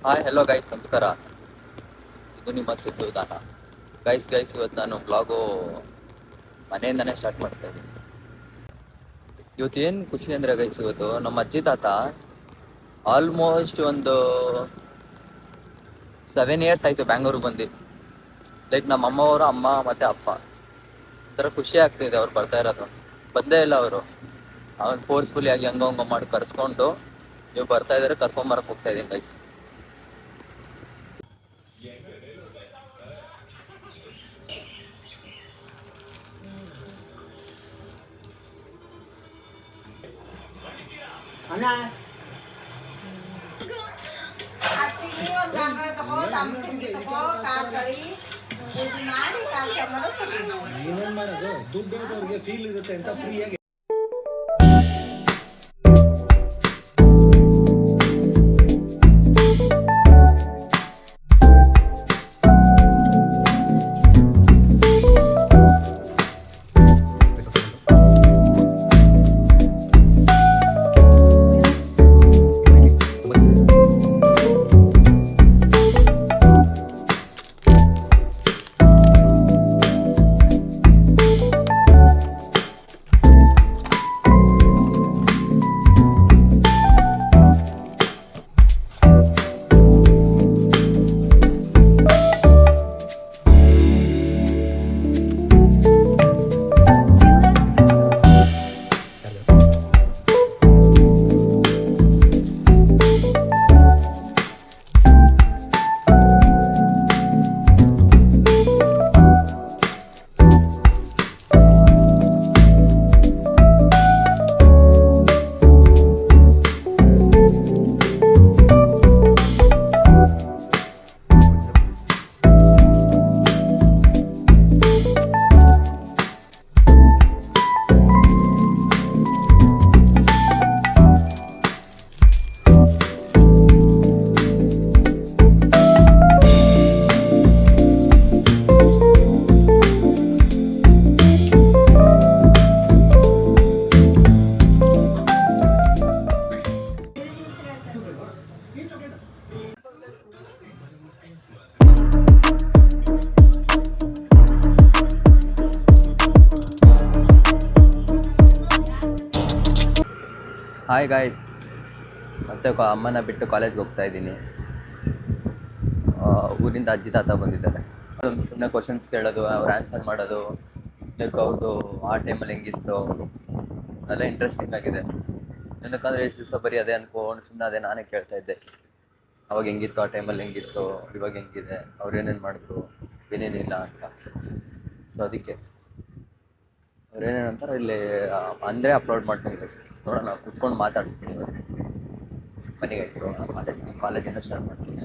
Hi hello guys, ನಮಸ್ಕಾರ. ಇದು ನಿಮ್ಮ ಸಿದ್ದು ದಾನ. ಗೈಸ್ ಇವತ್ತು ನಾನು ಬ್ಲಾಗು ಮನೆಯಿಂದನೇ ಸ್ಟಾರ್ಟ್ ಮಾಡ್ತಾ ಇದ್ದೀನಿ. ಇವತ್ತು ಏನು ಖುಷಿ ಅಂದರೆ ಗೈಸ್, ಇವತ್ತು ನಮ್ಮ ಅಜ್ಜಿ ತಾತ ಆಲ್ಮೋಸ್ಟ್ ಒಂದು 7 years ಆಯಿತು ಬ್ಯಾಂಗ್ಳೂರಿಗೆ ಬಂದು. ಲೈಕ್ ನಮ್ಮ ಅಮ್ಮವರು ಅಮ್ಮ ಮತ್ತು ಅಪ್ಪ ಥರ ಖುಷಿ ಆಗ್ತಿದೆ ಅವ್ರು ಬರ್ತಾ ಇರೋದು. ಬಂದೇ ಇಲ್ಲ ಅವರು. ಅವ್ನು ಫೋರ್ಸ್ಫುಲಿ ಆಗಿ ಹಂಗ ಮಾಡಿ ಕರ್ಸ್ಕೊಂಡು ನೀವು ಬರ್ತಾ ಇದ್ದಾರೆ, ಕರ್ಕೊಂಬರಕ್ಕೆ ಹೋಗ್ತಾ ಇದ್ದೀನಿ ಗೈಸ್. ಏನೇನ್ ಮಾಡೋದು, ದುಡ್ಡು ಹೋದವ್ರಿಗೆ ಫೀಲ್ ಇರುತ್ತೆ ಅಂತ ಫ್ರೀಯಾಗಿ. ಹಾಯ್ ಗಾಯ್ಸ್, ಮತ್ತೆ ಅಮ್ಮನ ಬಿಟ್ಟು ಕಾಲೇಜ್ಗೆ ಹೋಗ್ತಾ ಇದ್ದೀನಿ. ಊರಿಂದ ಅಜ್ಜಿ ತಾತ ಬಂದಿದ್ದಾರೆ. ಸುಮ್ಮನೆ ಕ್ವಶನ್ಸ್ ಕೇಳೋದು, ಅವ್ರು ಆನ್ಸರ್ ಮಾಡೋದು, ಲೈಕ್ ಅವ್ರದ್ದು ಆ ಟೈಮಲ್ಲಿ ಹೆಂಗಿತ್ತು ಅದೆಲ್ಲ ಇಂಟ್ರೆಸ್ಟಿಂಗ್ ಆಗಿದೆ. ಏನಕ್ಕಂದರೆ ಎಷ್ಟು ದಿವಸ ಬರೀ ಅದೇ ಅನ್ಕೊಂಡು ಸುಮ್ಮನೆ ಅದೇ ನಾನೇ ಕೇಳ್ತಾ ಇದ್ದೆ. ಅವಾಗ ಹೆಂಗಿತ್ತು, ಆ ಟೈಮಲ್ಲಿ ಹೆಂಗಿತ್ತು, ಇವಾಗ ಹೆಂಗಿದೆ, ಅವ್ರು ಏನೇನು ಮಾಡಿದ್ರು, ಏನೇನಿಲ್ಲ ಅಂತ. ಸೊ ಅದಕ್ಕೆ ಅವ್ರೇನೇನು ಅಂತಾರೆ ಇಲ್ಲಿ ಅಂದರೆ ಅಪ್ಲೋಡ್ ಮಾಡ್ತೀನಿ ಗೈಸ್. ನೋಡೋಣ, ಕುತ್ಕೊಂಡು ಮಾತಾಡಿಸ್ತೀನಿ ಬನ್ನಿ ಗೈಸ್. ಕಾಲೇಜಿಂದ ಸ್ಟಾರ್ಟ್ ಮಾಡ್ತೀನಿ.